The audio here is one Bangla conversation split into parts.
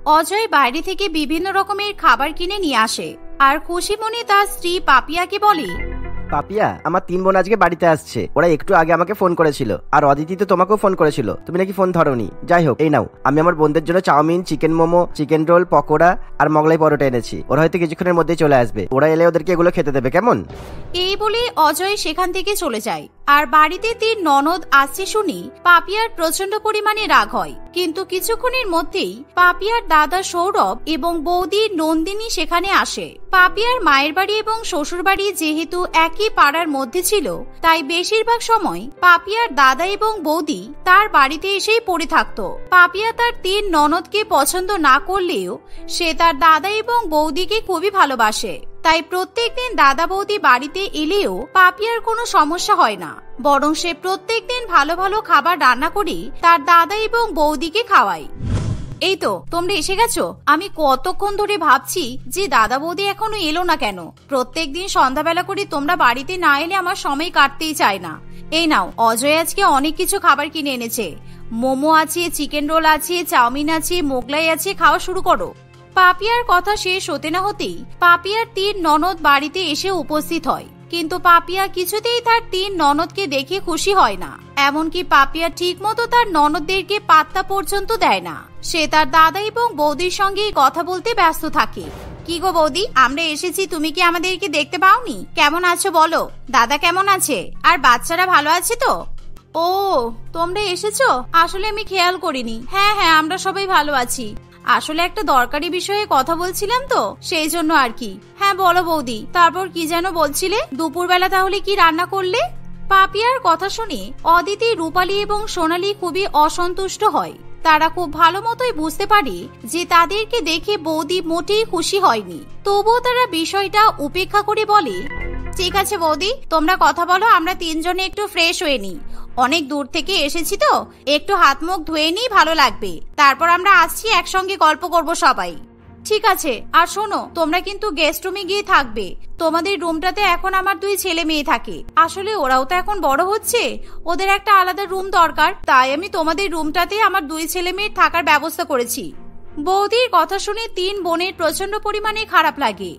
অজয় বাইরে থেকে বিভিন্ন রকমের খাবার কিনে নিয়ে আসে আর খুশি মনে তার স্ত্রী পাপিয়াকে বলে, পাপিয়া, আমার 3 বোন আজকে বাড়িতে আসছে। ওরা একটু আগে আমাকে ফোন করেছিল, আর অদিতি তো তোমাকেও ফোন করেছিল, তুমি নাকি ফোন ধরোনি। যাই হোক, এই নাও, আমি আমার বোনদের জন্য chowmein, chicken momo, chicken roll, pakora আর মোগলাই পরোটা এনেছি। ওরা হয়তো কিছুক্ষণের মধ্যেই চলে আসবে। ওরা এলে ওদেরকে এগুলো খেতে দেবে, কেমন? এই বলে অজয় সেখান থেকে চলে যায়। আর বাড়িতে 3 ননদ আসছে শুনি পাপিয়ার প্রচন্ড পরিমাণে রাগ হয়। কিন্তু কিছুক্ষণের মধ্যেই পাপিয়ার দাদা সৌরভ এবং বৌদি নন্দিনী সেখানে আসে। পাপিয়ার মায়ের বাড়ি এবং শ্বশুর বাড়ি যেহেতু একই পাড়ার মধ্যে ছিল, তাই বেশিরভাগ সময় পাপিয়ার দাদা এবং বৌদি তার বাড়িতে এসেই পড়ে থাকতো। পাপিয়া তার 3 ননদকে পছন্দ না করলেও সে তার দাদা এবং বৌদিকে খুবই ভালোবাসে, তাই প্রত্যেকদিন দাদা বৌদি বাড়িতে এলেও পাপিয়ার কোনো সমস্যা হয় না, বরং সে প্রত্যেকদিন ভালো ভালো খাবার রান্না করে তার দাদা এবং বৌদিকে খাওয়ায়। এই তো তোমরা এসে গেছো। আমি কতক্ষণ ধরে ভাবছি যে দাদা বৌদি এখনো এলো না কেন। প্রত্যেকদিন সন্ধ্যাবেলা করে তোমরা বাড়িতে না এলে আমার সময় কাটতেই চায় না। এই নাও, অজয় আজকে অনেক কিছু খাবার কিনে এনেছে। মোমো আছে, চিকেন রোল আছে, চাউমিন আছে, মোগলাই আছে, খাওয়া শুরু করো। পাপিয়ার কথা শেষ হতে না হতেই পাপিয়ার 3 ননদ বাড়িতে এসে উপস্থিত হয়। কিন্তু পাপিয়া কিছুতেই তার 3 ননদকে দেখে খুশি হয় না। এমনকি পাপিয়া ঠিক মতো তার ননদদেরকে পাত্তা পর্যন্ত দেয় না। সে তার দাদা এবং বৌদির সঙ্গে কথা বলতে ব্যস্ত থাকে। কি গো বৌদি, আমরা এসেছি, তুমি কি আমাদেরকে দেখতে পাওনি? কেমন আছো বলো? দাদা কেমন আছে? আর বাচ্চারা ভালো আছে তো? ও, তোমরা এসেছো? আসলে আমি খেয়াল করিনি। হ্যাঁ হ্যাঁ, আমরা সবাই ভালো আছি। আসলে একটা দরকারি বিষয়ে কথা বলছিলাম তো, সেই জন্য আর কি। হ্যাঁ বলো বৌদি, তারপর কি যেন বলছিলে? দুপুরবেলা তাহলে কি রান্না করলে? পাপিয়ার কথা শুনে অদিতি, রূপালী এবং সোনালী খুবই অসন্তুষ্ট হয়। তারা খুব ভালো মতোই বুঝতে পারে যে তাদেরকে দেখে বৌদি মোটেই খুশি হয়নি। তবুও তারা বিষয়টা উপেক্ষা করে বলে, ঠিক আছে বৌদি, তোমরা কথা বলো, আমরা 3 জনে একটু ফ্রেশ হয়ে নিই। অনেক দূর থেকে এসেছি তো, একটু হাত মুখ ধুয়ে নিই, ভালো লাগবে। তারপর আমরা আসছি, একসঙ্গে গল্প করব সবাই। ঠিক আছে। আর শোনো, তোমরা কিন্তু গেস্ট রুমে গিয়ে থাকবে। তোমাদের রুমটাতে এখন আমার 2 ছেলে মেয়ে থাকে। আসলে ওরাও তো এখন বড় হচ্ছে, ওদের একটা আলাদা রুম দরকার, তাই আমি তোমাদের রুমটাতে আমার 2 ছেলে মেয়ের থাকার ব্যবস্থা করেছি। বৌদির কথা শুনে 3 বোনের প্রচন্ড পরিমাণে খারাপ লাগে,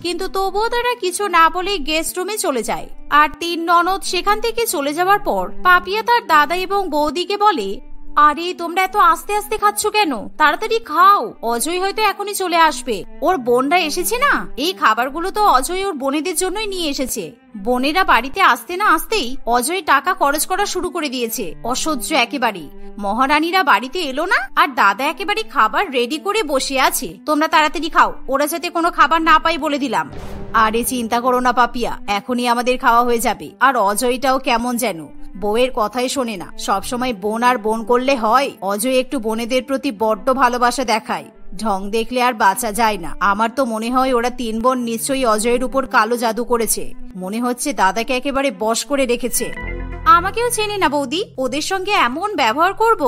কিন্তু তবুও তারা কিছু না বলে গেস্ট রুমে চলে যায়। আর 3 ননদ সেখান থেকে চলে যাওয়ার পর পাপিয়া তার দাদা এবং বৌদিকে বলে, আরে তোমরা এত আস্তে আস্তে খাচ্ছ কেন? তাড়াতাড়ি খাও, অজয় হয়তো এখনই চলে আসবে। ওর বোনরা এসেছে না, এই খাবারগুলো তো অজয় ওর বোনেদের জন্যই নিয়ে এসেছে। বোনেরা বাড়িতে আসতে না আসতেই অজয় টাকা খরচ করা শুরু করে দিয়েছে। অসহ্য একেবারেই। মহারানীরা বাড়িতে এলো না, আর দাদা একেবারে খাবার রেডি করে বসে আছে। তোমরা তাড়াতাড়ি খাও, ওরা যাতে কোনো খাবার না পায় বলে দিলাম। আরে চিন্তা করো না পাপিয়া, এখনই আমাদের খাওয়া হয়ে যাবে। আর অজয়টাও কেমন যেন বউয়ের কথাই শোনে না, সবসময় বোন আর বোন করলে হয়। অজয় একটু বোনেদের প্রতি বড্ড ভালোবাসা দেখায়, ঢং দেখলে আর বাঁচা যায় না। আমার তো মনে হয় ওরা 3 বোন নিশ্চয়ই অজয়ের উপর কালো জাদু করেছে। মনে হচ্ছে দাদাকে একেবারে বশ করে রেখেছে। আমাকেও চেনে না বৌদি, ওদের সঙ্গে এমন ব্যবহার করব,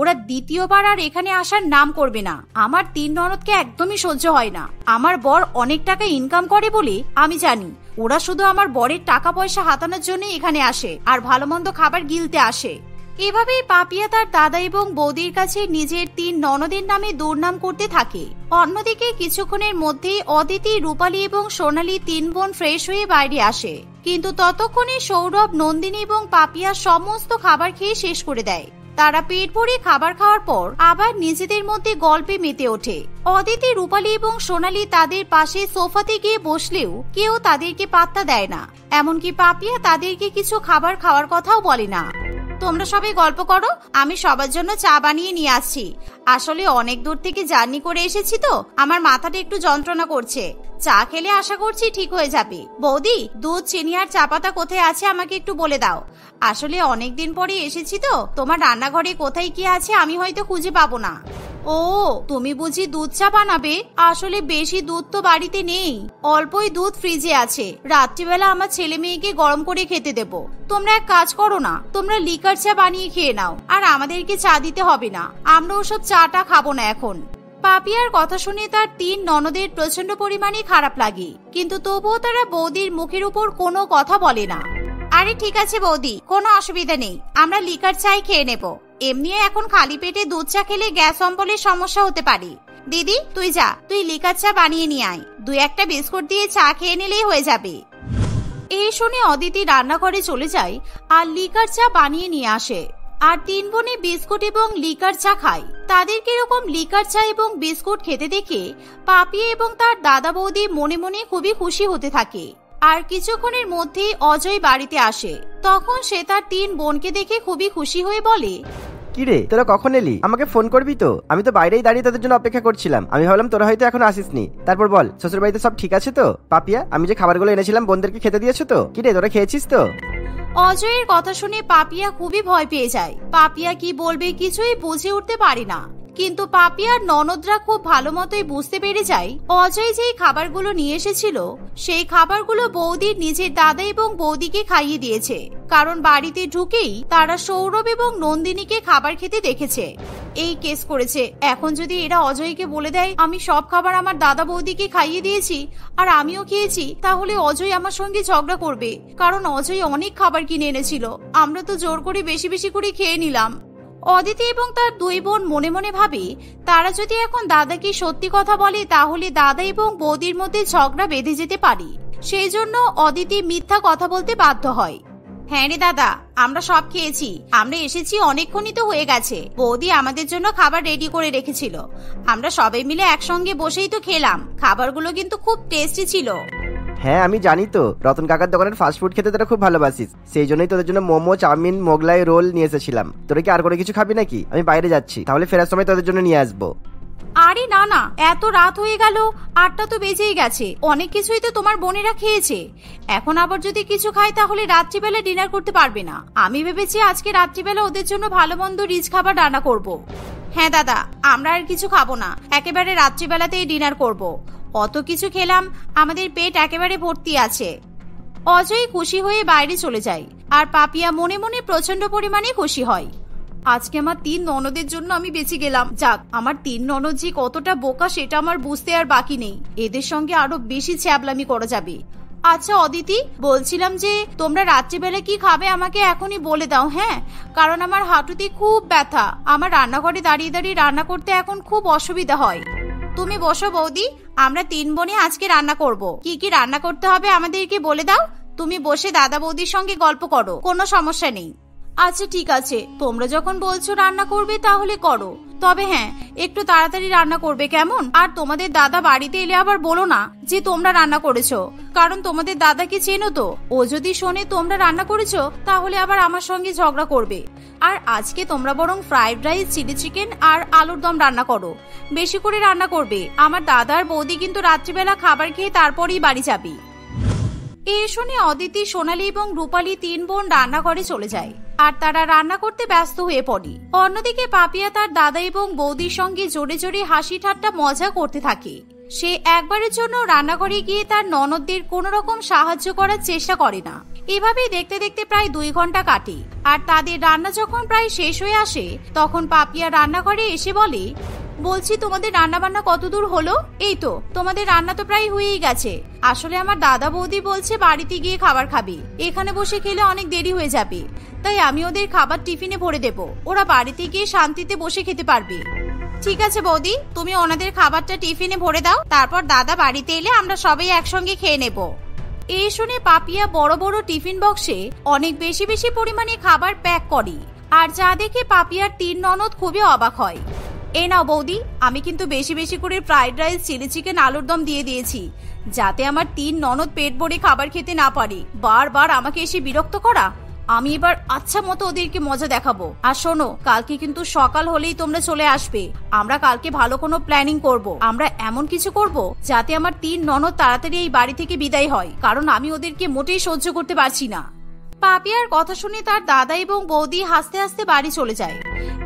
ওরা দ্বিতীয়বার আর এখানে আসার নাম করবে না। আমার 3 ননদকে একদমই সহ্য হয় না। আমার বর অনেক টাকা ইনকাম করে বলে আমি জানি। ওরা শুধু আমার বরের টাকা পয়সা হাতানোর জন্য এখানে আসে আর ভালো মন্দ খাবার গিলতে আসে। এভাবেই পাপিয়া তার দাদা এবং বৌদির কাছে নিজের 3 ননদের নামে দুর্নাম করতে থাকে। অন্যদিকে কিছুক্ষণের মধ্যেই অদিতি, রূপালী এবং সোনালী 3 বোন ফ্রেশ হয়ে বাইরে আসে। কিন্তু ততক্ষণে সৌরভ, নন্দিনী এবং পাপিয়া সমস্ত খাবার খেয়ে শেষ করে দেয়। তারা পেট ভরে খাবার খাওয়ার পর আবার নিজেদের মধ্যে গল্পে মেতে ওঠে। অদিতি, রূপালী এবং সোনালী তাদের পাশে সোফাতে গিয়ে বসলেও কেউ তাদেরকে পাত্তা দেয় না। এমনকি পাপিয়া তাদেরকে কিছু খাবার খাওয়ার কথাও বলে না। তোমরা সবাই গল্প করো, আমি সবার জন্য চা বানিয়ে নিয়ে আসছি। আসলে অনেক দূর থেকে জার্নি করে এসেছি তো, আমার মাথাটা একটু যন্ত্রণা করছে। চা খেলে আশা করছি ঠিক হয়ে যাবে। বৌদি, দুধ, চিনি আর চা পাতা কোথায় আছে আমাকে একটু বলে দাও। আসলে অনেকদিন পরে এসেছি তো, তোমার রান্নাঘরে কোথায় কি আছে আমি হয়তো খুঁজে পাবো না। ও, তুমি বুঝি দুধ চা বানাবে? আসলে বেশি দুধ তো বাড়িতে নেই, অল্পই দুধ ফ্রিজে আছে। রাত্রিবেলা আমার ছেলে মেয়েকে গরম করে খেতে দেব। তোমরা এক কাজ করো না, তোমরা লিকার চা বানিয়ে খেয়ে নাও, আর আমাদেরকে চা দিতে হবে না। আমরা ওসব চাটা খাবো না এখন। পাপিয়ার কথা শুনে তার 3 ননদের প্রচন্ড পরিমাণে খারাপ লাগে, কিন্তু তবুও তারা বৌদির মুখের উপর কোনো কথা বলে না। আরে ঠিক আছে বৌদি, কোনো অসুবিধা নেই, আমরা লিকার চাই খেয়ে নেব। এমনিও এখন খালি পেটে দুধ চা খেলে গ্যাস অম্বলের সমস্যা হতে পারে। দিদি তুই যা, তুই লিকার চা বানিয়ে নিয়ে আয়, 2-1টা বিস্কুট দিয়ে চা খেয়ে নিলেই হয়ে যাবে। এই শুনে অদিতি রান্নাঘরে চলে যায় আর লিকার চা বানিয়ে নিয়ে আসে। আর 3 বোনে বিস্কুট এবং লিকার চা খায়। তাদের কিরকম লিকার চা এবং বিস্কুট খেতে দেখে পাপিয়া এবং তার দাদা বৌদি মনে মনে খুবই খুশি হতে থাকে। আর কিছুক্ষণের মধ্যেই অজয় বাড়িতে আসে। তখন সে তার 3 বোনকে দেখে খুবই খুশি হয়ে বলে, কিরে তোরা কখন এলি? আমাকে ফোন করবি তো? আমি তো বাইরেই দাঁড়িয়ে তোদের জন্য অপেক্ষা করছিলাম। আমি ভাবলাম তোরা হয়তো এখন আসিসনি। তারপর বল, শ্বশুর বাড়িতে সব ঠিক আছে তো? পাপিয়া, আমি যে খাবারগুলো এনেছিলাম বোনদেরকে খেতে দিয়েছো তো? কিরে তোরা খেয়েছিস তো? অজয়ের কথা শুনে পাপিয়া খুবই ভয় পেয়ে যায়। পাপিয়া কি বলবে কিছুই বুঝে উঠতে পারে না। কিন্তু পাপিয়ার ননদরা খুব ভালো মতোই বুঝতে পেরে যায় অজয় যেই খাবারগুলো নিয়ে এসেছিল সেই খাবারগুলো বৌদির নিজের দাদা এবং বৌদিকে খাইয়ে দিয়েছে। কারণ বাড়িতে ঢুকেই তারা সৌরভ এবং নন্দিনীকে খাবার খেতে দেখেছে। এই কেস করেছে। এখন যদি এরা অজয়কে বলে দেয় আমি সব খাবার আমার দাদা বৌদিকে খাইয়ে দিয়েছি আর আমিও খেয়েছি, তাহলে অজয় আমার সঙ্গে ঝগড়া করবে। কারণ অজয় অনেক খাবার কিনে এনেছিল, আমরা তো জোর করে বেশি বেশি করে খেয়ে নিলাম। অদিতি এবং তার 2 বোন মনে মনে ভাবে তারা যদি এখন দাদাকে সত্যি কথা বলে তাহলে দাদা এবং বৌদির মধ্যে ঝগড়া বেঁধে যেতে পারে। সেই জন্য অদিতি মিথ্যা কথা বলতে বাধ্য হয়। হ্যাঁ রে দাদা, আমরা সব খেয়েছি, আমরা এসেছি অনেকক্ষণই তো হয়ে গেছে। বৌদি আমাদের জন্য খাবার রেডি করে রেখেছিল, আমরা সবাই মিলে একসঙ্গে বসেই তো খেলাম। খাবারগুলো কিন্তু খুব টেস্টি ছিল। হ্যাঁ আমি জানি তো, রতন কাকার দোকানের ফাস্ট ফুড খেতে তোরা খুব ভালোবাসিস। সেই জন্যই তোদের জন্য মোমো, চাউমিন, মোগলাই রোল নিয়ে এসেছিলাম। তোরা কি আর করে কিছু খাবি নাকি? আমি বাইরে যাচ্ছি, তাহলে ফেরার সময় তোদের জন্য নিয়ে আসবো। আরে না না, এত রাত হয়ে গেল, 8টা তো বেজেই গেছে। অনেক কিছুই তো তোমার বোনেরা খেয়েছে। এখন আবার যদি কিছু খাই তাহলে রাত্রিবেলা ডিনার করতে পারবে না। আমি ভেবেছি আজকে রাত্রিবেলা ওদের জন্য ভালো মন্দ রিচ খাবার রান্না করব। হ্যাঁ দাদা, আমরা আর কিছু খাবো না, একেবারে রাত্রিবেলাতেই ডিনার করব। অত কিছু খেলাম, আমাদের পেট একেবারে ভর্তি আছে। অজয় খুশি হয়ে বাইরে চলে যায় আর পাপিয়া মনে মনে প্রচন্ড পরিমাণে খুশি হয়। আজকে আমার 3 ননদের জন্য আমি বেঁচে গেলাম। যাক, আমার 3 ননদ যে কতটা বোকা সেটা আমার বুঝতে আর বাকি নেই। এদের সঙ্গে আরো বেশি ছ্যাবলামি করা যাবে। আচ্ছা অদিতি, বলছিলাম যে তোমরা রাত্রিবেলা কি খাবে আমাকে এখনই বলে দাও। হ্যাঁ, কারণ আমার হাঁটুতে খুব ব্যথা। আমার রান্নাঘরে দাঁড়িয়ে দাঁড়িয়ে রান্না করতে এখন খুব অসুবিধা হয়। তুমি বসো বৌদি, আমরা 3 বোনে আজকে রান্না করব। কি কি রান্না করতে হবে আমাদেরকে বলে দাও। তুমি বসে দাদা বৌদির সঙ্গে গল্প করো, কোনো সমস্যা নেই। আচ্ছা ঠিক আছে, তোমরা যখন বলছো রান্না করবে তাহলে করো। তবে হ্যাঁ, একটু তাড়াতাড়ি রান্না করবে কেমন? আর তোমাদের দাদা বাড়িতে এলে আবার বলো না যে তোমরা রান্না করেছো, কারণ তোমাদের দাদাকে চেনো তো। ও যদি শোনে তোমরা রান্না করেছো তাহলে আবার আমার সঙ্গে ঝগড়া করবে। আর আজকে তোমরা বরং ফ্রাইড রাইস, চিলি চিকেন আর আলুর দম রান্না করো, বেশি করে রান্না করবে। আমার দাদা আর বৌদি কিন্তু রাত্রিবেলা খাবার খেয়ে তারপরেই বাড়ি যাবে। এই শুনে অদিতি, সোনালী এবং রূপালী 3 বোন রান্নাঘরে চলে যায় আর তারা রান্না করতে ব্যস্ত হয়ে পড়ে। অন্যদিকে পাপিয়া তার দাদা এবং বৌদির সঙ্গে জোরে জোরে হাসি ঠাট্টা মজা করতে থাকে। সে একবারের জন্য রান্নাঘরে গিয়ে তার ননদদের কোনো রকম সাহায্য করার চেষ্টা করে না। এভাবেই দেখতে দেখতে প্রায় 2 ঘন্টা কাটে। আর তাদের রান্না যখন প্রায় শেষ হয়ে আসে তখন পাপিয়া রান্নাঘরে এসে বলে, বলছি তোমাদের রান্না বান্না কতদূর হলো? এই তো তোমাদের রান্না তো প্রায় হয়েই গেছে। আসলে আমার দাদা বৌদি বলছে বাড়িতে গিয়ে খাবার খাবে, এখানে বসে খেলে অনেক দেরি হয়ে যাবে, তাই আমি ওদের খাবার টিফিনে ভরে দেব, ওরা বাড়িতে গিয়ে শান্তিতে বসে খেতে পারবে। ঠিক আছে বৌদি, তুমি ওনাদের খাবারটা টিফিনে ভরে দাও, তারপর দাদা বাড়িতে এলে আমরা সবাই একসঙ্গে খেয়ে নেব। এই শুনে পাপিয়া বড় বড় টিফিন বক্সে অনেক বেশি বেশি পরিমাণে খাবার প্যাক করে। আর যা দেখে পাপিয়ার 3 ননদ খুবই অবাক হয়। এই নাও বৌদি, আমি কিন্তু বেশি বেশি করে ফ্রাইড রাইস, চিলি চিকেন, আলুর দম দিয়ে দিয়েছি, যাতে আমার 3 ননদ পেট ভরে খাবার খেতে না পারে। বারবার আমাকে এসে বিরক্ত করা। আমি এবার আচ্ছা মতো ওদেরকে মজা দেখাবো। আর শোনো, কালকে কিন্তু সকাল হলেই তোমরা চলে আসবে। আমরা কালকে ভালো কোনো প্ল্যানিং করব। আমরা এমন কিছু করব যাতে আমার 3 ননদ তাড়াতাড়ি এই বাড়ি থেকে বিদায় হয়, কারণ আমি ওদেরকে মোটেই সহ্য করতে পারছি না। পাপিয়ার কথা শুনে তার দাদা এবং বৌদি হাসতে হাসতে বাড়ি চলে যায়।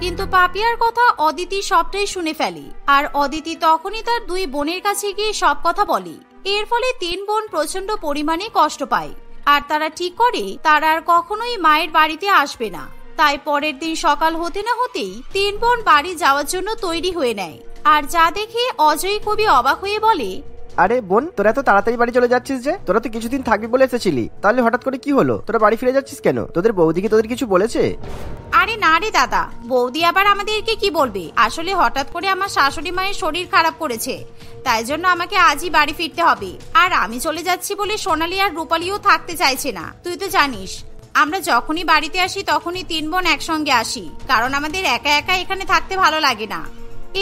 কিন্তু পাপিয়ার কথা অদিতি সবটাই শুনে ফেলে। আর অদিতি তখনই তার 2 বোনের কাছে গিয়ে সব কথা বলে। এর ফলে 3 বোন প্রচন্ড পরিমাণে কষ্ট পায়। আর তারা ঠিক করে তারা আর কখনোই মায়ের বাড়িতে আসবে না। তাই পরের দিন সকাল হতে না হতেই 3 বোন বাড়ি যাওয়ার জন্য তৈরি হয়ে নেয়। আর যা দেখে অজয় খুবই অবাক হয়ে বলে, আরে বোন, তোরা এত তাড়াতাড়ি বাড়ি চলে যাচ্ছিস যে? তোরা তো কিছুদিন থাকবি বলে এসেছিলি, তাহলে হঠাৎ করে কি হলো? তোরা বাড়ি ফিরে যাচ্ছিস কেন? তোদের বৌদি কি তোদের কিছু বলেছে? আরে না রে দাদা, বৌদি আবার আমাদেরকে কি বলবে? আসলে হঠাৎ করে আমার শাশুড়ি মায়ের শরীর খারাপ করেছে, তাই জন্য আমাকে আজই বাড়ি ফিরতে হবে। আর আমি চলে যাচ্ছি বলে সোনালি আর রূপালিও থাকতে চাইছে না। তুই তো জানিস আমরা যখনই বাড়িতে আসি তখনই 3 বোন একসঙ্গে আসি, কারণ আমাদের একা একা এখানে থাকতে ভালো লাগে না।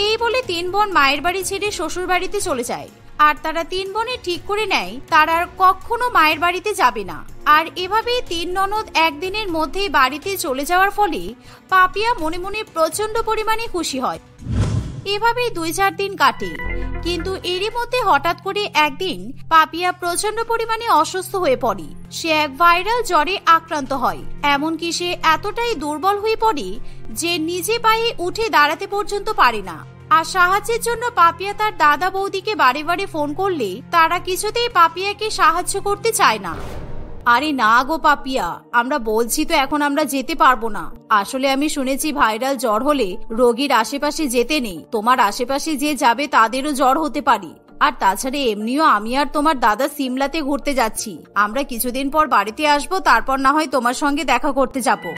এই বলে 3 বোন মায়ের বাড়ি ছেড়ে শ্বশুর বাড়িতে চলে যায়। আর তারা 3 বোনে ঠিক করে নেয় তারা আর কখনো মায়ের বাড়িতে যাবে না। আর এভাবেই 3 ননদ একদিনের মধ্যেই বাড়িতে চলে যাওয়ার ফলে পাপিয়া মনে মনে প্রচন্ড পরিমাণে খুশি হয়। এভাবেই 2-4 দিন কাটে, কিন্তু এরই মধ্যে হঠাৎ করে একদিন পাপিয়া প্রচন্ড পরিমাণে অসুস্থ হয়ে পড়ে। সে এক ভাইরাল জ্বরে আক্রান্ত হয়, এমনকি সে এতটাই দুর্বল হয়ে পড়ে যে নিজে পায়ে উঠে দাঁড়াতে পর্যন্ত পারে না। আর সাহায্যের জন্য পাপিয়া তার দাদা বৌদিকে বারে বারে ফোন করলে তারা কিছুতেই পাপিয়াকে সাহায্য করতে চায় না। আরে না গো পাপিয়া, আমরা বলছি তো এখন আমরা যেতে পারবো না। আসলে আমি শুনেছি ভাইরাল জ্বর হলে রোগীর আশেপাশে যেতে নেই, তোমার আশেপাশে যে যাবে তাদেরও জ্বর হতে পারে। আর তাছাড়া এমনিও আমি আর তোমার দাদা সিমলাতে ঘুরতে যাচ্ছি, আমরা কিছুদিন পর বাড়িতে আসবো, তারপর না হয় তোমার সঙ্গে দেখা করতে যাবো।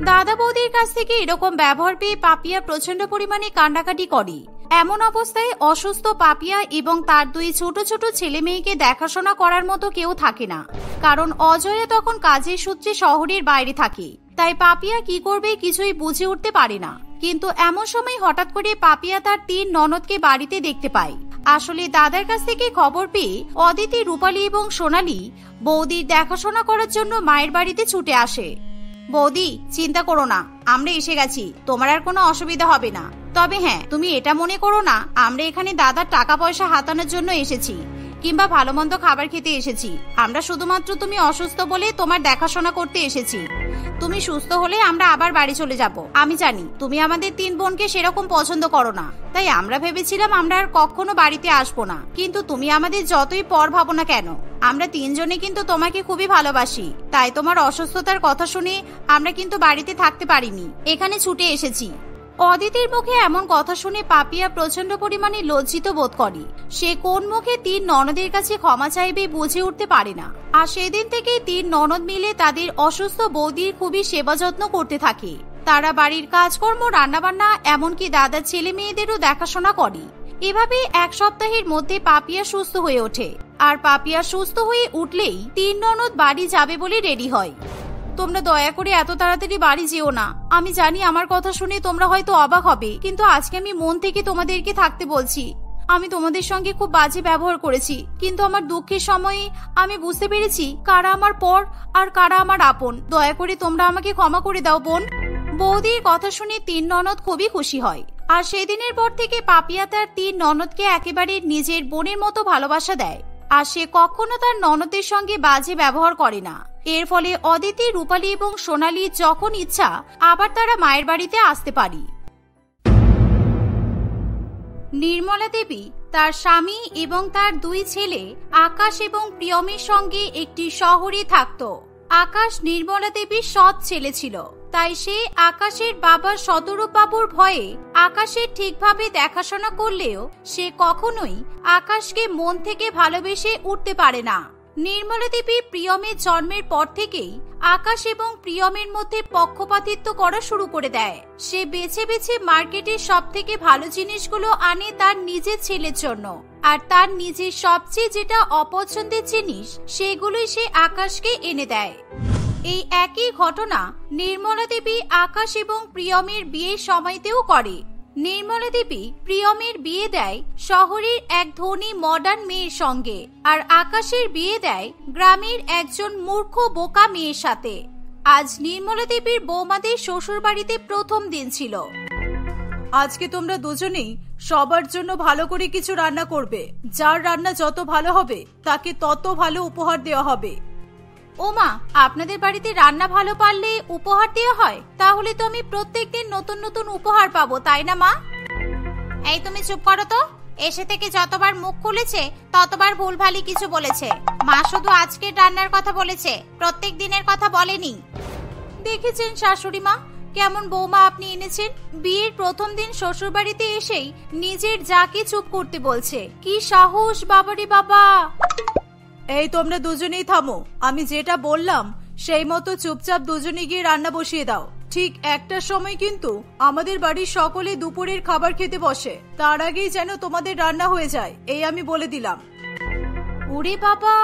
দাদা বৌদির কাছ থেকে এরকম ব্যবহার পেয়ে পাপিয়া প্রচন্ড পরিমাণে কান্নাকাটি করে। এমন অবস্থায় অসুস্থ পাপিয়া এবং তার 2 ছোট ছোট ছেলে মেয়েকে দেখাশোনা করার মতো কেউ থাকে না, কারণ অজয় তখন কাজের সূত্রে শহরের বাইরে থাকে। তাই পাপিয়া কি করবে কিছুই বুঝে উঠতে পারে না। কিন্তু এমন সময় হঠাৎ করে পাপিয়া তার 3 ননদকে বাড়িতে দেখতে পায়। আসলে দাদার কাছ থেকে খবর পেয়ে অদিতি, রূপালী এবং সোনালী বৌদির দেখাশোনা করার জন্য মায়ের বাড়িতে ছুটে আসে। বৌদি, চিন্তা করো না, আমরা এসে গেছি, তোমার আর কোনো অসুবিধা হবে না। তবে হ্যাঁ, তুমি এটা মনে করো না আমরা এখানে দাদার টাকা পয়সা হাতানোর জন্য এসেছি কিংবা ভালো মন্দ খাবার খেতে এসেছি। আমরা শুধুমাত্র তুমি অসুস্থ বলে তোমার দেখাশোনা করতে এসেছি। তুমি সুস্থ হলে আমরা আবার বাড়ি চলে যাব। আমি জানি তুমি আমাদের 3 বোনকে সেরকম পছন্দ করো না, তাই আমরা ভেবেছিলাম আমরা আর কখনো বাড়িতে আসবো না। কিন্তু তুমি আমাদের যতই পর ভাবো না কেন, আমরা 3 জনে কিন্তু তোমাকে খুবই ভালোবাসি। তাই তোমার অসুস্থতার কথা শুনে আমরা কিন্তু বাড়িতে থাকতে পারিনি, এখানে ছুটে এসেছি। অদিতির মুখে এমন কথা শুনে পাপিয়া প্রচন্ড পরিমাণে লজ্জিত বোধ করে। সে কোন মুখে 3 ননদের কাছে ক্ষমা চাইবে বুঝে উঠতে পারে না। আর সেদিন থেকে 3 ননদ মিলে তাদের অসুস্থ বৌদির খুবই সেবা যত্ন করতে থাকে। তারা বাড়ির কাজকর্ম, রান্নাবান্না, এমনকি দাদার ছেলে মেয়েদেরও দেখাশোনা করে। এভাবে 1 সপ্তাহের মধ্যে পাপিয়া সুস্থ হয়ে ওঠে। আর পাপিয়া সুস্থ হয়ে উঠলেই 3 ননদ বাড়ি যাবে বলে রেডি হয়। তোমরা দয়া করে এত তাড়াতাড়ি বাড়ি যেও না। আমি জানি আমার কথা শুনে তোমরা হয়তো অবাক হবে, কিন্তু আজকে আমি মন থেকে তোমাদেরকে থাকতে বলছি। আমি তোমাদের সঙ্গে খুব বাজে ব্যবহার করেছি, কিন্তু আমার দুঃখের সময়ে আমি বুঝতে পেরেছি কারা আমার পর আর কারা আমার আপন। দয়া করে তোমরা আমাকে ক্ষমা করে দাও বোন। বৌদির কথা শুনে 3 ননদ খুবই খুশি হয়। আর সেদিনের পর থেকে পাপিয়া তার 3 ননদকে একেবারে নিজের বোনের মতো ভালোবাসা দেয়। আর সে কখনো তার ননদের সঙ্গে বাজে ব্যবহার করে না। এর ফলে অদিতি, রূপালী এবং সোনালী যখন ইচ্ছা আবার তারা মায়ের বাড়িতে আসতে পারে। নির্মলা দেবী তার স্বামী এবং তার 2 ছেলে আকাশ এবং প্রিয়মের সঙ্গে একটি শহরে থাকত। আকাশ নির্মলা দেবীর সৎ ছেলে ছিল, তাই সে আকাশের বাবা শতরূপ বাবুর ভয়ে আকাশের ঠিকভাবে দেখাশোনা করলেও সে কখনোই আকাশকে মন থেকে ভালোবেসে উঠতে পারে না। নির্মলা দেবী প্রিয়মের জন্মের পর থেকেই আকাশ এবং প্রিয়মের মধ্যে পক্ষপাতিত্ব করা শুরু করে দেয়। সে বেছে বেছে মার্কেটের সব থেকে ভালো জিনিসগুলো আনে তার নিজের ছেলের জন্য, আর তার নিজের সবচেয়ে যেটা অপছন্দের জিনিস সেগুলোই সে আকাশকে এনে দেয়। এই একই ঘটনা নির্মলা দেবী আকাশ এবং প্রিয়মের বিয়ের সময়তেও করে। নির্মলা দেবী প্রিয়মের বিয়ে দেয় শহরের এক ধনী মডার্ন মেয়ের সঙ্গে, আর আকাশের বিয়ে দেয় গ্রামের একজন মূর্খ বোকা মেয়ের সাথে। আজ নির্মলা দেবীর বৌমাদের শ্বশুর বাড়িতে প্রথম দিন ছিল। আজকে তোমরা দুজনেই সবার জন্য ভালো করে কিছু রান্না করবে। যার রান্না যত ভালো হবে তাকে তত ভালো উপহার দেওয়া হবে। ওমা, আপনাদের বাড়িতে রান্না ভালো পারলে উপহার দেওয়া হয়? তাহলে তো আমি প্রত্যেকদিন নতুন নতুন উপহার পাবো, তাই না মা? এই তুমি চুপ করো তো। এসে থেকে যতবার মুখ খুলেছে ততবার ভুলভালি কিছু বলেছে। মা শুধু আজকের রান্নার কথা বলেছে, প্রত্যেক দিনের কথা বলেনি। দেখেছেন শাশুড়ি মা, কেমন বৌমা আপনি এনেছেন। বিয়ের প্রথম দিন শ্বশুর বাড়িতে এসেই নিজের যাকে চুপ করতে বলছে। কি সাহস বাবারে বাবা। এই তোমরা দুজনেই থামো, আমি যেটা বললাম সেই মতো চুপচাপ দুজনে গিয়ে রান্না বসিয়ে দাও। ঠিক একটার সময় কিন্তু আমাদের বাড়ির সকলে দুপুরের খাবার খেতে বসে, তার আগেই যেন তোমাদের রান্না হয়ে যায়, এই আমি বলে দিলাম। ওরে বাবা,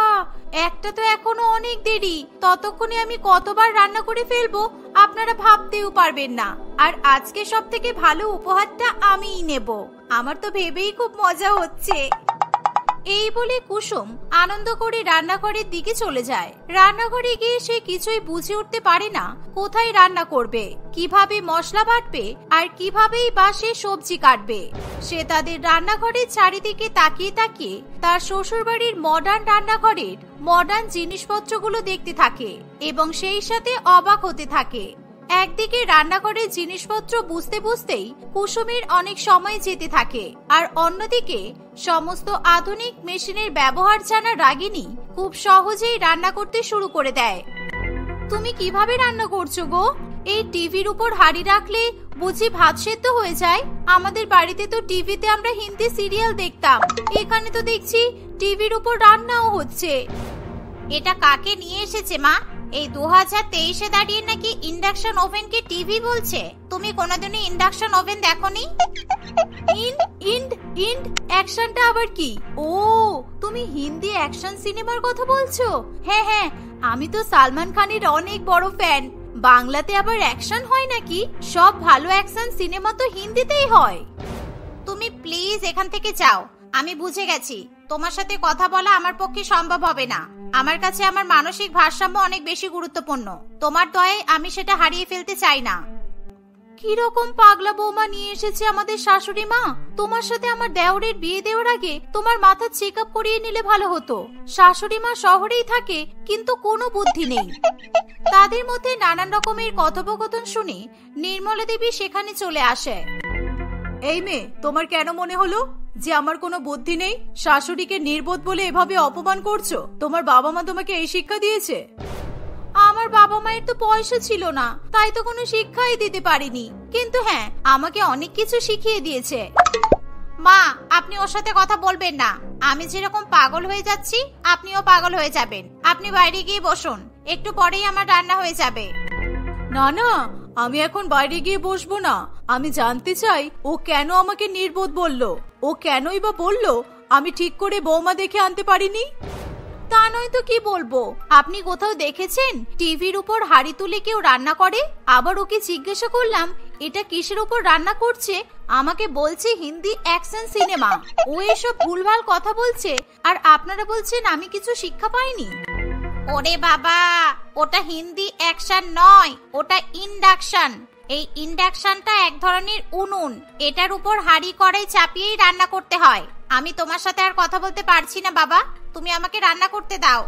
একটা তো এখনো অনেক দেরি, ততক্ষণে আমি কতবার রান্না করে ফেলবো আপনারা ভাবতেও পারবেন না। আর আজকে সব থেকে ভালো উপহারটা আমিই নেব, আমার তো ভেবেই খুব মজা হচ্ছে। এই বলে কুসুম আনন্দ করে রান্নাঘরের দিকে চলে যায়। রান্নাঘরে গিয়ে সে কিছুই বুঝে উঠতে পারে না কোথায় রান্না করবে, কিভাবে মশলা বাটবে আর কিভাবেই বা সে সবজি কাটবে। সে তাদের রান্নাঘরের চারিদিকে তাকিয়ে তাকিয়ে তার শ্বশুরবাড়ির মডার্ন রান্নাঘরের মডার্ন জিনিসপত্রগুলো দেখতে থাকে এবং সেই সাথে অবাক হতে থাকে। একদিকে রান্নাঘরের জিনিসপত্র বুঝতে বুঝতেই কুসুমের অনেক সময় যেতে থাকে, আর অন্যদিকে সমস্ত আধুনিক মেশিনের ব্যবহার জানা রাগিনী খুব সহজেই রান্না করতে শুরু করে দেয়। তুমি কিভাবে রান্না করছো গো? এই টিভির উপর হাঁড়ি রাখলে বুঝি ভাত সেদ্ধ হয়ে যায়? আমাদের বাড়িতে তো টিভিতে আমরা হিন্দি সিরিয়াল দেখতাম, এখানে তো দেখছি টিভির উপর রান্নাও হচ্ছে। এটা কাকে নিয়ে এসেছে মা? এই 2023-এ দাঁড়িয়ে নাকি ইন্ডাকশন ওভেনকে টিভি বলছে। তুমি কোনোদিনই ইন্ডাকশন ওভেন দেখোনি? অ্যাকশনটা আবার কি? ও, তুমি হিন্দি অ্যাকশন সিনেমার কথা বলছো? হ্যাঁ হ্যাঁ, আমি তো সালমান খানের অনেক বড় ফ্যান। বাংলাতে আবার অ্যাকশন হয় নাকি? সব ভালো অ্যাকশন সিনেমা তো হিন্দিতেই হয়। তুমি প্লিজ এখান থেকে যাও, আমি বুঝে গেছি তোমার সাথে কথা বলা আমার পক্ষে সম্ভব হবে না। আমার কাছে আমার মানসিক ভারসাম্য অনেক বেশি গুরুত্বপূর্ণ, তোমার দয়ায় আমি সেটা হারিয়ে ফেলতে চাই না। কি রকম পাগলা বৌমা নিয়ে এসেছে আমাদের শাশুড়ি মা। তোমার সাথে আমার দেওরের বিয়ে দেওয়ার আগে তোমার মাথা চেক আপ করিয়ে নিলে ভালো হতো। শাশুড়ি মা শহরেই থাকে কিন্তু কোনো বুদ্ধি নেই। তাদের মধ্যে নানান রকমের কথোপকথন শুনে নির্মলা দেবী সেখানে চলে আসে। এই মেয়ে, তোমার কেন মনে হলো যে আমার কোনো বুদ্ধি নেই? শাশুড়িকে নির্বোধ বলে এভাবে অপমান করছো? তোমার বাবা মা তোমাকে এই শিক্ষা দিয়েছে? আমার বাবা মায়ের তো পয়সা ছিল না, তাই তো কোনো শিক্ষাই দিতে পারিনি, কিন্তু হ্যাঁ আমাকে অনেক কিছু শিখিয়ে দিয়েছে। মা, আপনি ওর সাথে কথা বলবেন না। আমি যেরকম পাগল হয়ে যাচ্ছি আপনিও পাগল হয়ে যাবেন। আপনি বাইরে গিয়ে বসুন, একটু পরেই আমার রান্না হয়ে যাবে। না না, আমি এখন বাইরে গিয়ে বসবো না। আমি জানতে চাই ও কেন আমাকে নির্বোধ বললো। ও কেনই বা বললো আমি ঠিক করে বৌমা দেখে আনতে পারিনি? তা নয় তো কি বলবো। আপনি কোথাও দেখেছেন টিভির উপর হাঁড়ি তুলে কেউ রান্না করে? আবার ওকে জিজ্ঞাসা করলাম এটা কিসের উপর রান্না করছে, আমাকে বলছে হিন্দি অ্যাকশন সিনেমা। ও এসব ভুলভাল কথা বলছে আর আপনারা বলছেন আমি কিছু শিক্ষা পাইনি। ওরে বাবা, ওটা হিন্দি অ্যাকশন নয়, ওটা ইন্ডাকশন। এই ইন্ডাকশনটা এক ধরনের উনুন, এটার উপর হাঁড়ি কড়াই চাপিয়েই রান্না করতে হয়। আমি তোমার সাথে আর কথা বলতে পারছি না বাবা, তুমি আমাকে রান্না করতে দাও।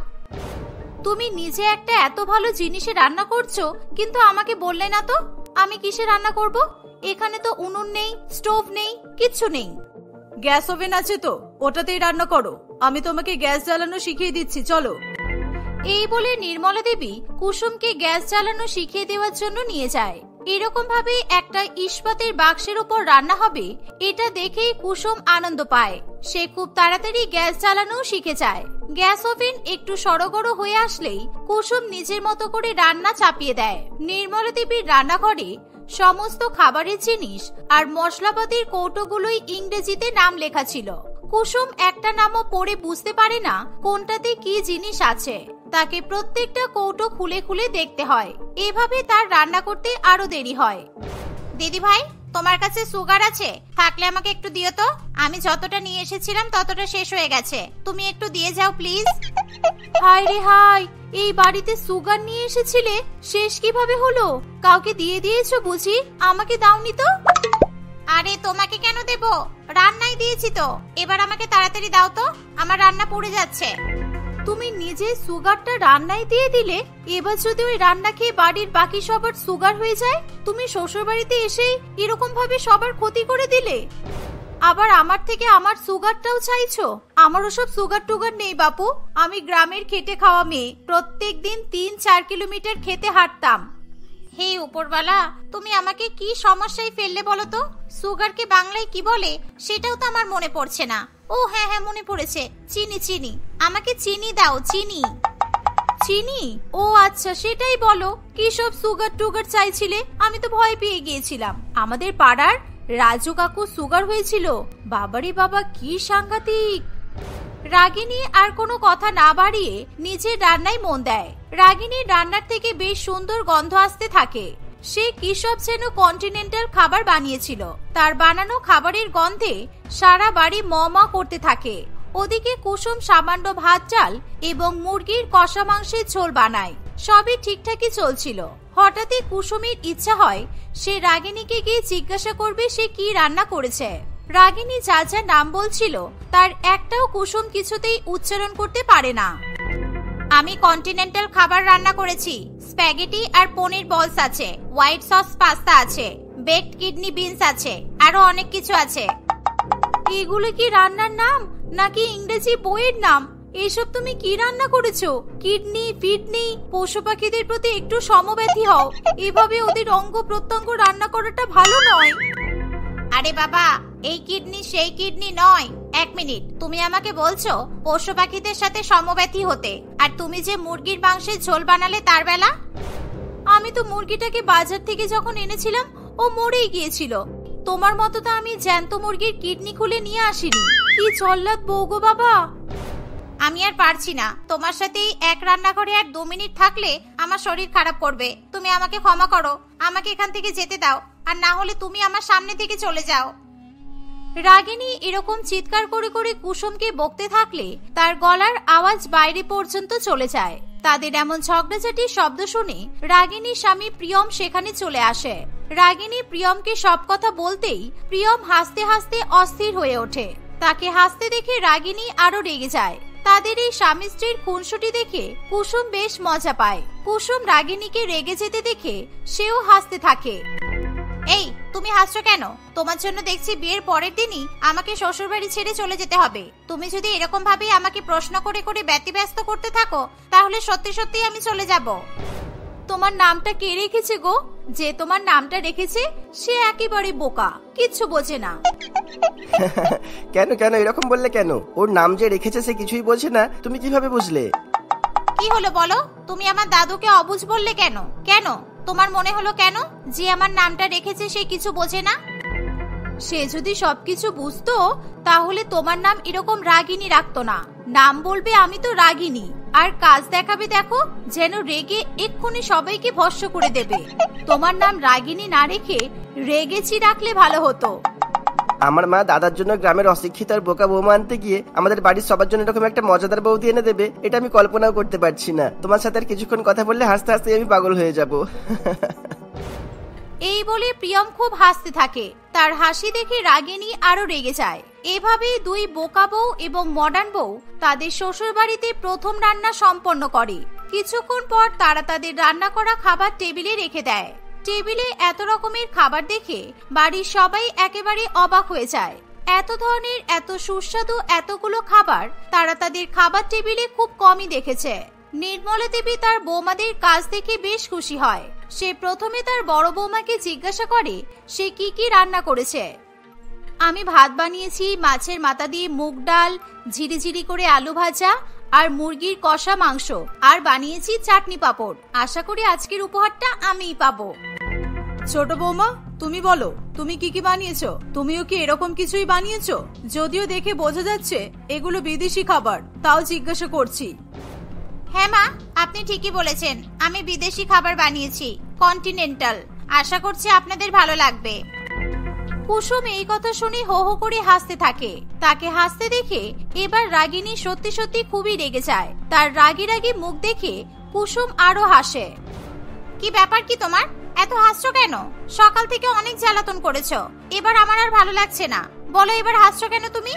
তুমি নিজে একটা এত ভালো জিনিসে রান্না করছো কিন্তু আমাকে বললে না তো আমি কিসে রান্না করব? এখানে তো উনুন নেই, স্টোভ নেই, কিচ্ছু নেই। গ্যাস ওভেন আছে তো, ওটাতেই রান্না করো। আমি তোমাকে গ্যাস জ্বালানো শিখিয়ে দিচ্ছি, চলো। এই বলে নির্মলা দেবী কুসুমকে গ্যাস জ্বালানো শিখিয়ে দেওয়ার জন্য নিয়ে যায়। এরকম ভাবে একটা ইস্পাতের বাক্সের উপর রান্না হবে এটা দেখেই কুসুম আনন্দ পায়। সে খুব তাড়াতাড়ি গ্যাস জ্বালানো শিখে যায়। গ্যাস ওভেন একটু সড়গড় হয়ে আসলেই কুসুম নিজের মতো করে রান্না চাপিয়ে দেয়। নির্মলা দেবীর রান্নাঘরে সমস্ত খাবারের জিনিস আর মশলাপাতির কৌটোগুলোই ইংরেজিতে নাম লেখা ছিল। কুসুম একটা নামও পড়ে বুঝতে পারে না কোনটাতে কি জিনিস আছে। তাকে প্রত্যেকটা কৌটো খুলে খুলে দেখতে হয়। এভাবে তার রান্না করতে আরো দেরি হয়। দিদি ভাই, তোমার কাছে সুগার আছে? থাকলে আমাকে একটু দিও তো। আমি যতটা নিয়ে এসেছিলাম ততটা শেষ হয়ে গেছে, তুমি একটু দিয়ে যাও প্লিজ। হায় রে হায়, এই বাড়িতে সুগার নিয়ে এসেছিলে, শেষ কিভাবে হলো? কাউকে দিয়ে দিয়েছো বুঝি? আমাকে দাওনি তো? আরে তোমাকে কেন দেব, রান্নাই দিয়েছি তো। এবার আমাকে তাড়াতাড়ি দাও তো, আমার রান্না পুড়ে যাচ্ছে। তুমি নিজে সুগারটা রান্নায় দিয়ে দিলে, এবার যদি ওই রান্না খেয়ে বাড়ির বাকি সবার সুগার হয়ে যায়? তুমি শ্বশুর বাড়িতে এসেই এরকম ভাবে সবার ক্ষতি করে দিলে। আবার আমার থেকে আমার সুগারটাও চাইছো? আমার ওসব সুগার টুগার নেই বাপু। আমি গ্রামের খেটে খাওয়া মেয়ে, প্রত্যেক দিন 3-4 কিলোমিটার খেতে হাঁটতাম। হে উপরওয়ালা, তুমি আমাকে কি সমস্যায় ফেললে বলো তো? সুগারকে বাংলায় কি বলে সেটাও তো আমার মনে পড়ছে না। ও হ্যাঁ হ্যাঁ, মনে পড়েছে, চিনি। চিনি, আমাকে চিনি দাও, চিনি। চিনি? ও আচ্ছা, সেটাই বলো। কি সব সুগার টুগার চাইছিলে? আমি তো ভয় পেয়ে গিয়েছিলাম। আমাদের পাড়ার রাজু কাকু সুগার হয়েছিল। বাবারে বাবা, কি সাংঘাতিক। রাগিনী আর কোনো কথা না বাড়িয়ে নিজের রান্নায় মন দেয়। রাগিনীর রান্নার থেকে বেশ সুন্দর গন্ধ আসতে থাকে। সে কি সব যেন কন্টিনেন্টাল খাবার বানিয়েছিল। তার বানানো খাবারের গন্ধে সারা বাড়ি ম ম করতে থাকে। ওদিকে কুসুম সামান্য ভাত চাল এবং মুরগির কষা মাংসের ঝোল বানায়। সবই ঠিকঠাকই চলছিল। হঠাৎই কুসুমের ইচ্ছা হয় সে রাগিনীকে গিয়ে জিজ্ঞাসা করবে সে কি রান্না করেছে। রাগিনী যা যা নাম বলছিল তার একটাও কুসুম কিছুতেই উচ্চারণ করতে পারে না। আমি কন্টিনেন্টাল খাবার রান্না করেছি। স্প্যাগেটি আর পনির বলস আছে, হোয়াইট সস পাস্তা আছে, বেকড কিডনি বিনস আছে, আরো অনেক কিছু আছে। এগুলো কি রান্নার নাম নাকি ইংরেজি বইয়ের নাম? এসব তুমি কি রান্না করেছো? কিডনি ফিডনি, পশু পাখিদের প্রতি একটু সমব্যথী হও। এভাবে ওদের অঙ্গ প্রত্যঙ্গ রান্না করাটা ভালো নয়। আরে বাবা, এই কিডনি সেই কিডনি নয়। এক মিনিট, তুমি আমাকে বলছো পশু পাখিদের সাথে সমব্যথী হতে, আর তুমি যে মুরগির মাংসের ঝোল বানালে তার বেলা? আমি তো মুরগিটাকে বাজার থেকে যখন এনেছিলাম ও মরেই গিয়েছিল। তোমার মতো তো আমি জ্যান্ত মুরগির কিডনি খুলে নিয়ে আসিনি। কি জল্লাদ বউ গো বাবা। আমি আর পারছি না, তোমার সাথে এক রান্নাঘরে আর 2 মিনিট থাকলে আমার শরীর খারাপ করবে। তুমি আমাকে ক্ষমা করো, আমাকে এখান থেকে যেতে দাও, আর না হলে তুমি আমার সামনে থেকে চলে যাও। রাগিনী এরকম চিৎকার করে করে কুসুমকে বকতে থাকলে তার গলার আওয়াজ বাইরে পর্যন্ত চলে যায়। তাদের এমন ঝগড়াঝাটির শব্দ শুনে রাগিনীর স্বামী প্রিয়ম সেখানে চলে আসে। রাগিনী প্রিয়মকে সব কথা বলতেই প্রিয়ম হাসতে হাসতে অস্থির হয়ে ওঠে। তাকে হাসতে দেখে রাগিনী আরো রেগে যায়। তাদের এই স্বামী স্ত্রীর খুনসুটি দেখে কুসুম বেশ মজা পায়। কুসুম রাগিনীকে রেগে যেতে দেখে সেও হাসতে থাকে। এই, তুমি হাসছো কেন? তোমার জন্য দেখছি বিয়ের পরের দিনই আমাকে শ্বশুরবাড়ি ছেড়ে চলে যেতে হবে। তুমি যদি এরকম ভাবে আমাকে প্রশ্ন করে করে ব্যতিব্যস্ত করতে থাকো তাহলে সত্যি সত্যি আমি চলে যাব। তোমার নামটা কে রেখেছে গো? যে তোমার নামটা রেখেছে সে একেবারে বোকা, কিচ্ছু বোঝে না। কেন কেন এরকম বললে কেন? ওর নাম যে রেখেছে সে কিছুই বোঝে না, তুমি কিভাবে বুঝলে? কি হলো বলো? তুমি আমার দাদুকে অবুঝ বললে কেন? কেন তোমার মনে হলো কেন যে আমার নামটা রেখেছে সে কিছু বোঝে না? সে যদি সবকিছু বুঝতো তাহলে তোমার নাম এরকম রাগিনী রাখতো না। নাম বলবে আমি তো রাগিনী, আর কাজ দেখাবে দেখো যেন রেগে এক্ষুনি সবাইকে ভস্ম করে দেবে। তোমার নাম রাগিনী না রেখে রেগেছি রাখলে ভালো হতো। আমার মা দাদার জন্য গ্রামের অশিক্ষিত আর বোকা বৌমা আনতে গিয়ে আমাদের বাড়ির সবার জন্য এরকম একটা মজাদার বৌদি এনে দেবে, এটা আমি কল্পনাও করতে পারছি না। তোমার সাথে আর কিছুক্ষণ কথা বললে হাসতে হাসতে আমি পাগল হয়ে যাব। এই বলে প্রিয়ম খুব হাসতে থাকে। তার হাসি দেখে রাগিনী আরো রেগে যায়। এভাবেই দুই বোকা বউ এবং মডার্ন বউ তাদের শ্বশুর বাড়িতে প্রথম রান্না সম্পন্ন করে। কিছুক্ষণ পর তারা তাদের রান্না করা খাবার টেবিলে রেখে দেয়। টেবিলে এত রকমের খাবার দেখে বাড়ির সবাই একেবারে অবাক হয়ে যায়। এত ধরনের এত সুস্বাদু এতগুলো খাবার তারা তাদের খাবার টেবিলে খুব কমই দেখেছে। নির্মলা দেবী তার বৌমাদের কাজ দেখে বেশ খুশি হয়। সে প্রথমে তার বড় বৌমাকে জিজ্ঞাসা করে সে কি কি রান্না করেছে। আমি ভাত বানিয়েছি, মাছের মাথা দিয়ে মুগ ডাল, ঝিরিঝিরি করে আলু ভাজা আর মুরগির কষা মাংস, আর বানিয়েছি চাটনি পাঁপড়। আশা করি আজকের উপহারটা আমিই পাবো। ছোট বৌমা, তুমি বলো তুমি কি কি বানিয়েছো? তুমিও কি এরকম কিছুই বানিয়েছো? যদিও দেখে বোঝা যাচ্ছে এগুলো বিদেশি খাবার, তাও জিজ্ঞাসা করছি। হ্যাঁ মা, আপনি ঠিকই বলেছেন, আমি বিদেশি খাবার বানিয়েছি, কন্টিনেন্টাল। আশা করছি আপনাদের ভালো লাগবে। কুসুম এই কথা শুনে হো হো করে হাসতে থাকে। তাকে হাসতে দেখে এবার রাগিনী সত্যি সত্যি খুবই রেগে যায়। তার রাগি রাগি মুখ দেখে কুসুম আরো হাসে। কি ব্যাপার কি তোমার? এত হাসছো কেন? সকাল থেকে অনেক জ্বালাতন করেছো, এবার আমার আর ভালো লাগছে না। বলো এবার হাসছো কেন তুমি?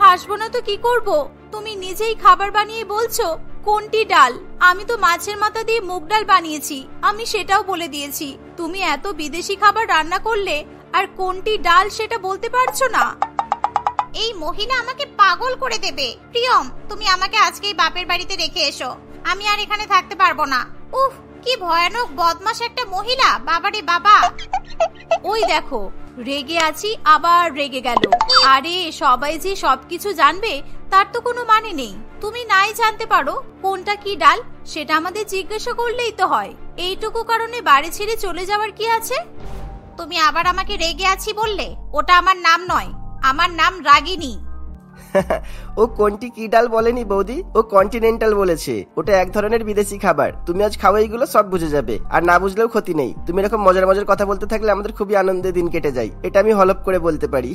হাসবো না তো কি করব? তুমি নিজেই খাবার বানিয়ে বলছো কোনটি ডাল। আমি তো মাছের মাথা দিয়ে মুগ ডাল বানিয়েছি, আমি সেটাও বলে দিয়েছি। তুমি এত বিদেশি খাবার রান্না করলে আর কোনটি ডাল সেটা বলতে পারছো না? এই মহিলা আমাকে পাগল করে দেবে। প্রিয়ম, তুমি আমাকে আজকেই বাপের বাড়িতে রেখে এসো, আমি আর এখানে থাকতে পারবো না। উফ, কি ভয়ানক বদমাশ একটা মহিলা, বাবারে বাবা। ওই দেখো, রেগে আছি আবার রেগে গেল। আরে সবাই যে সবকিছু জানবে তার তো কোনো মানে নেই। তুমি নাই জানতে পারো কোনটা কি ডাল, সেটা আমাদের জিজ্ঞাসা করলেই তো হয়। এইটুকু কারণে বাড়ি ছেড়ে চলে যাওয়ার কি আছে? তুমি আবার আমাকে রেগে আছি বললে? ওটা আমার নাম নয়, আমার নাম রাগিনী। ও কোনটি কি ডাল বলেনি বৌদি, ও কন্টিনেন্টাল বলেছে। ওটা এক ধরনের বিদেশি খাবার। তুমি আজ খাও, এইগুলো সব বুঝে যাবে, আর না বুঝলেও ক্ষতি নেই। তুমি এরকম মজার মজার কথা বলতে থাকলে আমাদের খুবই আনন্দে দিন কেটে যায়, এটা আমি হলপ করে বলতে পারি।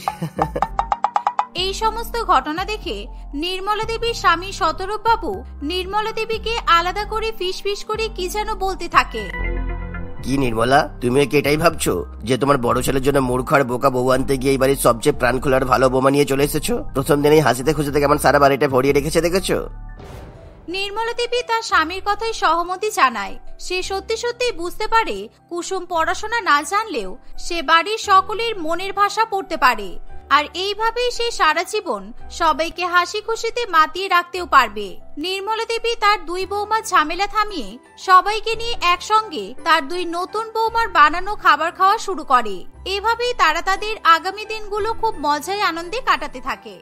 এই সমস্ত ঘটনা দেখে নির্মলা দেবীর স্বামী শতরূপ বাবু নির্মলা দেবীকে আলাদা করে ফিস করে কি যেন বলতে থাকে। কি নির্মলা, তুমি কি এটাই ভাবছো যে তোমার বড় ছেলের জন্য মূর্খ আর বোকা বউ আনতে গিয়ে এই বাড়ির সবচেয়ে প্রাণ খোলার ভালো বোমা নিয়ে চলে এসেছো? প্রথম দিনেই হাসিতে খুশিতে কেমন সারা বাড়িটা ভরিয়ে রেখেছে দেখেছো? নির্মলা দেবী তার স্বামীর কথায় সহমতি জানায়। সে সত্যি সত্যি বুঝতে পারে কুসুম পড়াশোনা না জানলেও সে বাড়ির সকলের মনের ভাষা পড়তে পারে, আর এইভাবেই সে সারা জীবন সবাইকে হাসি খুশিতে মাতিয়ে রাখতেও পারবে। নির্মলা দেবী তার দুই বৌমার ঝামেলা থামিয়ে সবাইকে নিয়ে একসঙ্গে তার দুই নতুন বৌমার বানানো খাবার খাওয়া শুরু করে। এভাবেই তারা তাদের আগামী দিনগুলো খুব মজায় আনন্দে কাটাতে থাকে।